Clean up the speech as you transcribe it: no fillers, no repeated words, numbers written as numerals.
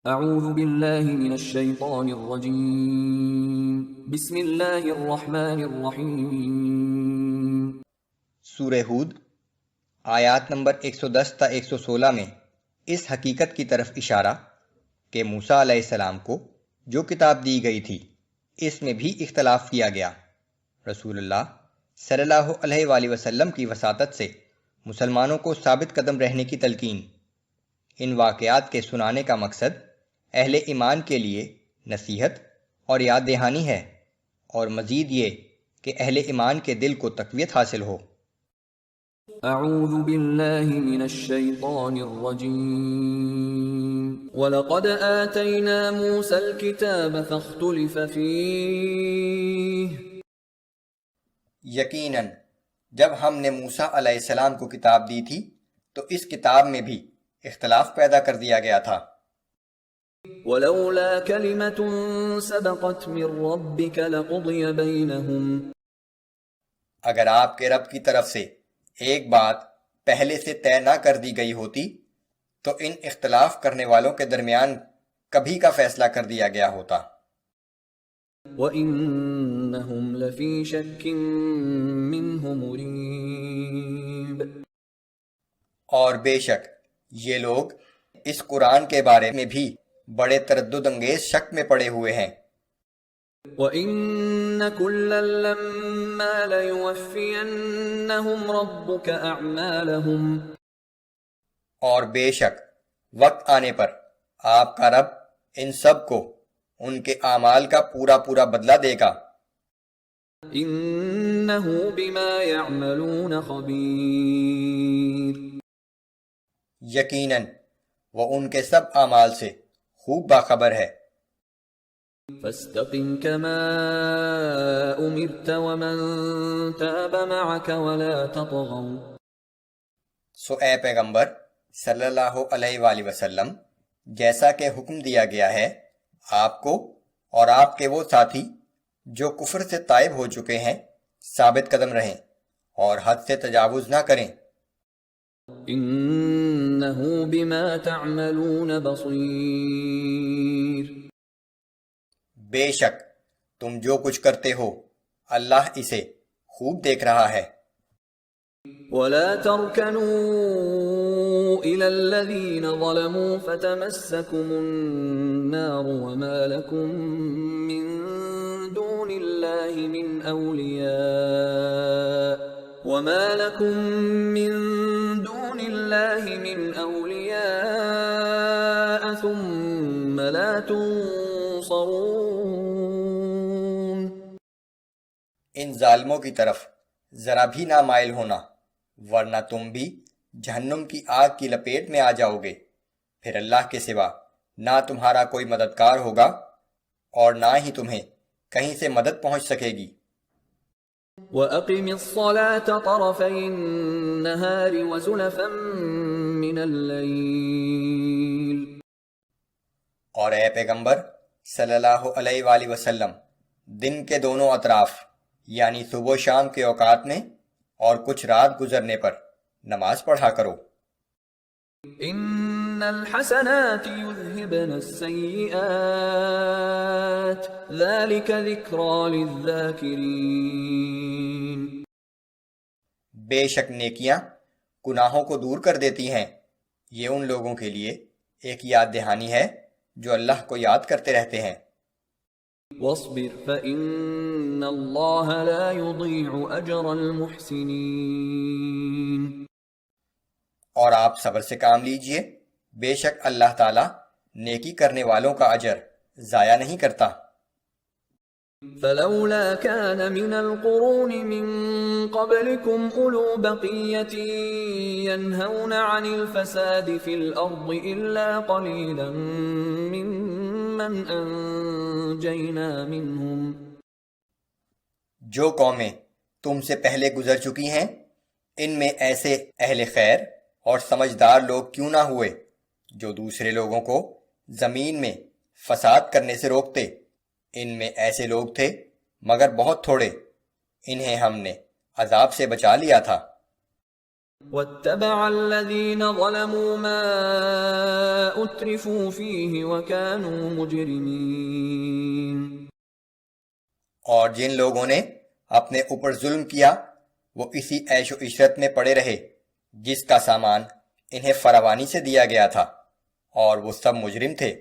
اعوذ باللہ من الشیطان الرجیم بسم اللہ الرحمن الرحیم۔ سورہ ہود آیات نمبر 110 تا 116 میں اس حقیقت کی طرف اشارہ کہ موسیٰ علیہ السلام کو جو کتاب دی گئی تھی اس میں بھی اختلاف کیا گیا۔ رسول اللہ صلی اللہ علیہ وآلہ وسلم کی وساطت سے مسلمانوں کو ثابت قدم رہنے کی تلقین۔ ان واقعات کے سنانے کا مقصد اہل ایمان کے لیے نصیحت اور یاد دہانی ہے، اور مزید یہ کہ اہل ایمان کے دل کو تقویت حاصل ہو۔ اعوذ باللہ من الشیطان الرجیم۔ وَلَقَدْ آتَيْنَا مُوسَى الْكِتَابَ فَاخْتُلِفَ فِيهِ۔ یقیناً جب ہم نے موسیٰ علیہ السلام کو کتاب دی تھی تو اس کتاب میں بھی اختلاف پیدا کر دیا گیا تھا۔ وَلَوْلَا كَلِمَةٌ سَبَقَتْ مِنْ رَبِّكَ لَقُضِيَ بَيْنَهُمْ۔ اگر آپ کے رب کی طرف سے ایک بات پہلے سے طے نہ کر دی گئی ہوتی تو ان اختلاف کرنے والوں کے درمیان کبھی کا فیصلہ کر دیا گیا ہوتا۔ وَإِنَّهُمْ لَفِي شَكٍّ مِّنْهُ مُرِيبٍ۔ اور بے شک یہ لوگ اس قرآن کے بارے میں بھی بڑے تردد انگیز شک میں پڑے ہوئے ہیں۔ وَإِنَّ كُلًّا لَّمَّا لَيُوَفِّيَنَّهُمْ رَبُّكَ أَعْمَالَهُمْ۔ اور بے شک وقت آنے پر آپ کا رب ان سب کو ان کے اعمال کا پورا پورا بدلہ دے گا۔ إِنَّهُ بِمَا يَعْمَلُونَ خَبِيرٌ۔ یقیناً وہ ان کے سب اعمال سے خوب باخبر ہے۔ فَاسْتَقِمْ كَمَا أُمِرْتَ وَمَنْ تَابَ مَعَكَ وَلَا تَطْغَوْا۔ سو اے پیغمبر صلی اللہ علیہ وآلہ وسلم، جیسا کہ حکم دیا گیا ہے آپ کو اور آپ کے وہ ساتھی جو کفر سے تائب ہو چکے ہیں ثابت قدم رہیں اور حد سے تجاوز نہ کریں۔ إِنَّهُ بِمَا تَعْمَلُونَ بَصِيرٌ۔ بے شک تم جو کچھ کرتے ہو اللہ اسے خوب دیکھ رہا ہے۔ وَلَا تَرْكَنُوا إِلَى الَّذِينَ ظَلَمُوا فَتَمَسَّكُمُ النَّارُ وَمَا لَكُم مِّن دُونِ اللَّهِ مِنْ أَوْلِيَاءَ ثُمَّ لَا تُنصَرُونَ۔ ان ظالموں کی طرف ذرا بھی نہ مائل ہونا، ورنہ تم بھی جہنم کی آگ کی لپیٹ میں آ جاؤ گے، پھر اللہ کے سوا نہ تمہارا کوئی مددگار ہوگا اور نہ ہی تمہیں کہیں سے مدد پہنچ سکے گی۔ وَأَقِمِ الصَّلَاةَ طَرَفَيِ النَّهَارِ وَزُلَفًا مِّنَ اللَّيْلِ۔ اور اے پیغمبر صلی اللہ علیہ وآلہ وسلم، دن کے دونوں اطراف یعنی صبح و شام کے اوقات میں اور کچھ رات گزرنے پر نماز پڑھا کرو۔ إِنَّ الْحَسَنَاتِ يُذْهِبْنَ السَّيِّئَاتِ ذَلِكَ ذِكْرَى لِلذَّاكِرِينَ۔ بے شک نیکیاں گناہوں کو دور کر دیتی ہیں، یہ ان لوگوں کے لیے ایک یاد دہانی ہے جو اللہ کو یاد کرتے رہتے ہیں۔ وَاصْبِرْ فَإِنَّ اللَّهَ لَا يُضِيعُ أَجْرَ الْمُحْسِنِينَ۔ اور آپ صبر سے کام لیجئے، بے شک اللہ تعالی نیکی کرنے والوں کا اجر ضائع نہیں کرتا۔ فَلَوْلَا كَانَ مِنَ الْقُرُونِ مِن قَبْلِكُمْ أُولُو بَقِيَّةٍ يَنْهَوْنَ عَنِ الْفَسَادِ فِي الْأَرْضِ إِلَّا قَلِيلًا مِّمَّنْ أَنجَيْنَا مِنْهُمْ۔ جو قومیں تم سے پہلے گزر چکی ہیں ان میں ایسے اہل خیر اور سمجھدار لوگ کیوں نہ ہوئے جو دوسرے لوگوں کو زمین میں فساد کرنے سے روکتے۔ ان میں ایسے لوگ تھے مگر بہت تھوڑے، انہیں ہم نے عذاب سے بچا لیا تھا۔ واتبع الذين ظلموا ما أترفوا فيه وكانوا مجرمين. اور جن لوگوں نے اپنے اوپر ظلم کیا وہ اسی عیش و عشرت میں پڑے رہے جس کا سامان انہیں فراوانی سے دیا گیا تھا، اور وہ سب مجرم تھے.